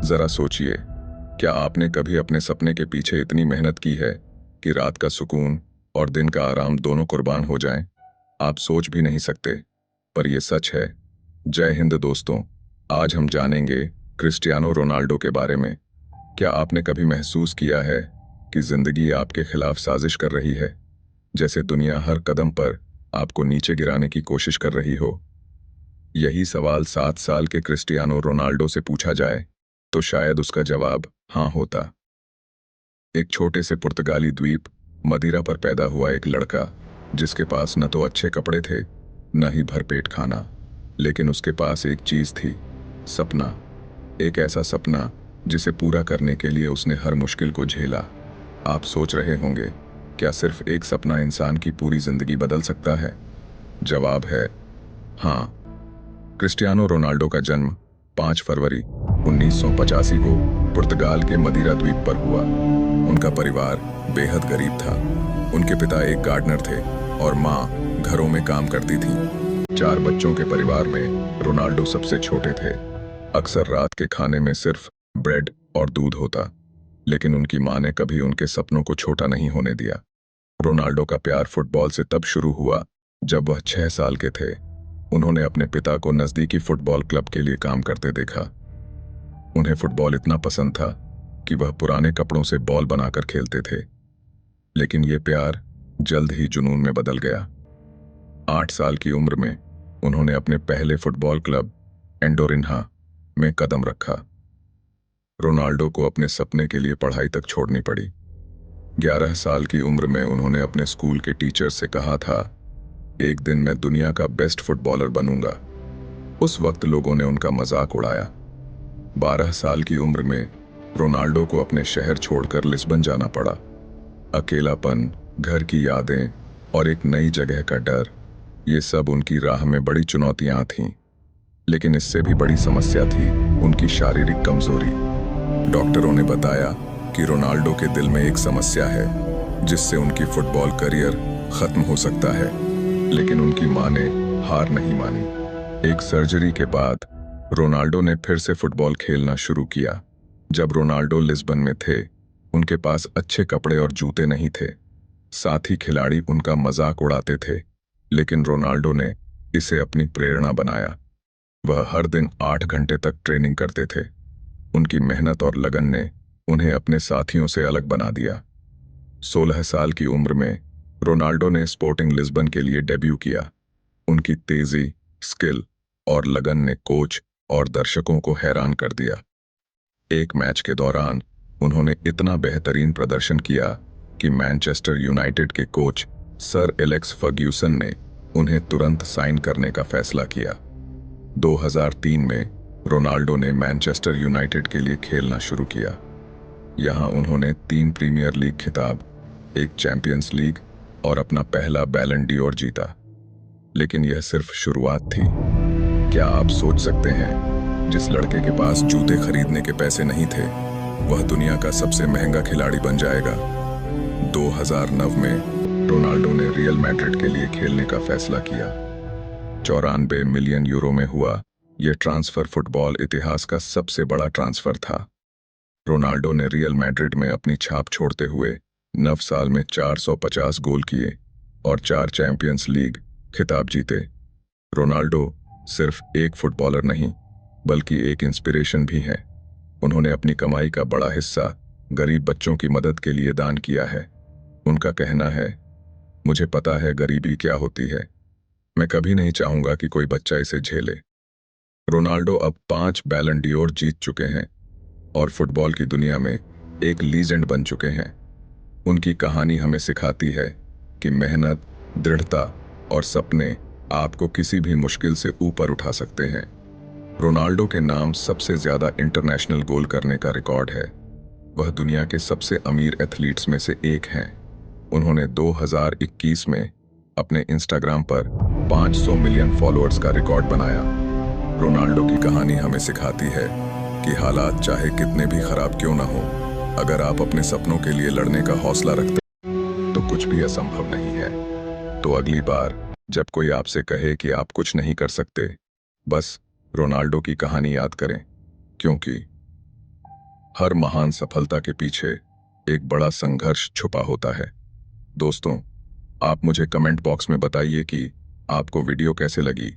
जरा सोचिए, क्या आपने कभी अपने सपने के पीछे इतनी मेहनत की है कि रात का सुकून और दिन का आराम दोनों कुर्बान हो जाएं? आप सोच भी नहीं सकते, पर यह सच है। जय हिंद दोस्तों। आज हम जानेंगे क्रिस्टियानो रोनाल्डो के बारे में। क्या आपने कभी महसूस किया है कि जिंदगी आपके खिलाफ साजिश कर रही है, जैसे दुनिया हर कदम पर आपको नीचे गिराने की कोशिश कर रही हो? यही सवाल 7 साल के क्रिस्टियानो रोनाल्डो से पूछा जाए तो शायद उसका जवाब हाँ होता। एक छोटे से पुर्तगाली द्वीप मदिरा पर पैदा हुआ एक लड़का, जिसके पास न तो अच्छे कपड़े थे, न ही भरपेट खाना, लेकिन उसके पास एक चीज थी, सपना। एक ऐसा सपना जिसे पूरा करने के लिए उसने हर मुश्किल को झेला। आप सोच रहे होंगे, क्या सिर्फ एक सपना इंसान की पूरी जिंदगी बदल सकता है? जवाब है हाँ। क्रिस्टियानो रोनाल्डो का जन्म 5 फरवरी 1985 को पुर्तगाल के मदिरा द्वीप पर हुआ। उनका परिवार बेहद गरीब था। उनके पिता एक गार्डनर थे और माँ घरों में काम करती थी। 4 बच्चों के परिवार में रोनाल्डो सबसे छोटे थे। अक्सर रात के खाने में सिर्फ ब्रेड और दूध होता, लेकिन उनकी माँ ने कभी उनके सपनों को छोटा नहीं होने दिया। रोनाल्डो का प्यार फुटबॉल से तब शुरू हुआ जब वह 6 साल के थे। उन्होंने अपने पिता को नजदीकी फुटबॉल क्लब के लिए काम करते देखा। उन्हें फुटबॉल इतना पसंद था कि वह पुराने कपड़ों से बॉल बनाकर खेलते थे। लेकिन यह प्यार जल्द ही जुनून में बदल गया। 8 साल की उम्र में उन्होंने अपने पहले फुटबॉल क्लब एंडोरिन्हा में कदम रखा। रोनाल्डो को अपने सपने के लिए पढ़ाई तक छोड़नी पड़ी। 11 साल की उम्र में उन्होंने अपने स्कूल के टीचर से कहा था, एक दिन मैं दुनिया का बेस्ट फुटबॉलर बनूंगा। उस वक्त लोगों ने उनका मजाक उड़ाया। 12 साल की उम्र में रोनाल्डो को अपने शहर छोड़कर लिस्बन जाना पड़ा। अकेलापन, घर की यादें और एक नई जगह का डर, ये सब उनकी राह में बड़ी चुनौतियां थीं। लेकिन इससे भी बड़ी समस्या थी उनकी शारीरिक कमजोरी। डॉक्टरों ने बताया कि रोनाल्डो के दिल में एक समस्या है, जिससे उनकी फुटबॉल करियर खत्म हो सकता है। लेकिन उनकी मां ने हार नहीं मानी। एक सर्जरी के बाद रोनाल्डो ने फिर से फुटबॉल खेलना शुरू किया। जब रोनाल्डो लिस्बन में थे, उनके पास अच्छे कपड़े और जूते नहीं थे। साथी खिलाड़ी उनका मजाक उड़ाते थे, लेकिन रोनाल्डो ने इसे अपनी प्रेरणा बनाया। वह हर दिन 8 घंटे तक ट्रेनिंग करते थे। उनकी मेहनत और लगन ने उन्हें अपने साथियों से अलग बना दिया। 16 साल की उम्र में रोनाल्डो ने स्पोर्टिंग लिस्बन के लिए डेब्यू किया। उनकी तेजी, स्किल और लगन ने कोच और दर्शकों को हैरान कर दिया। एक मैच के दौरान उन्होंने इतना बेहतरीन प्रदर्शन किया कि मैनचेस्टर यूनाइटेड के कोच सर एलेक्स फर्ग्यूसन ने उन्हें तुरंत साइन करने का फैसला किया। 2003 में रोनाल्डो ने मैनचेस्टर यूनाइटेड के लिए खेलना शुरू किया। यहां उन्होंने 3 प्रीमियर लीग खिताब, एक चैंपियंस लीग और अपना पहला बैलन डी'ओर जीता। लेकिन यह सिर्फ शुरुआत थी। क्या आप सोच सकते हैं, जिस लड़के के पास जूते खरीदने के पैसे नहीं थे, वह दुनिया का सबसे महंगा खिलाड़ी बन जाएगा? 2009 में रोनाल्डो ने रियल मैड्रिड के लिए खेलने का फैसला किया। 94 मिलियन यूरो में हुआ यह ट्रांसफर फुटबॉल इतिहास का सबसे बड़ा ट्रांसफर था। रोनाल्डो ने रियल मैड्रिड में अपनी छाप छोड़ते हुए 9 साल में 450 गोल किए और 4 चैंपियंस लीग खिताब जीते। रोनाल्डो सिर्फ एक फुटबॉलर नहीं, बल्कि एक इंस्पिरेशन भी है। उन्होंने अपनी कमाई का बड़ा हिस्सा गरीब बच्चों की मदद के लिए दान किया है। उनका कहना है, मुझे पता है गरीबी क्या होती है। मैं कभी नहीं चाहूंगा कि कोई बच्चा इसे झेले। रोनाल्डो अब 5 बैलन डी'ओर जीत चुके हैं और फुटबॉल की दुनिया में एक लीजेंड बन चुके हैं। उनकी कहानी हमें सिखाती है कि मेहनत, दृढ़ता और सपने आपको किसी भी मुश्किल से ऊपर उठा सकते हैं। रोनाल्डो के नाम सबसे ज्यादा इंटरनेशनल गोल करने का रिकॉर्ड है। वह दुनिया के सबसे अमीर एथलीट्स में से एक हैं। उन्होंने 2021 में अपने इंस्टाग्राम पर 500 मिलियन फॉलोअर्स का रिकॉर्ड बनाया। रोनाल्डो की कहानी हमें सिखाती है कि हालात चाहे कितने भी खराब क्यों ना हो, अगर आप अपने सपनों के लिए लड़ने का हौसला रखते तो कुछ भी असंभव नहीं है। तो अगली बार जब कोई आपसे कहे कि आप कुछ नहीं कर सकते, बस रोनाल्डो की कहानी याद करें, क्योंकि हर महान सफलता के पीछे एक बड़ा संघर्ष छुपा होता है। दोस्तों, आप मुझे कमेंट बॉक्स में बताइए कि आपको वीडियो कैसे लगी।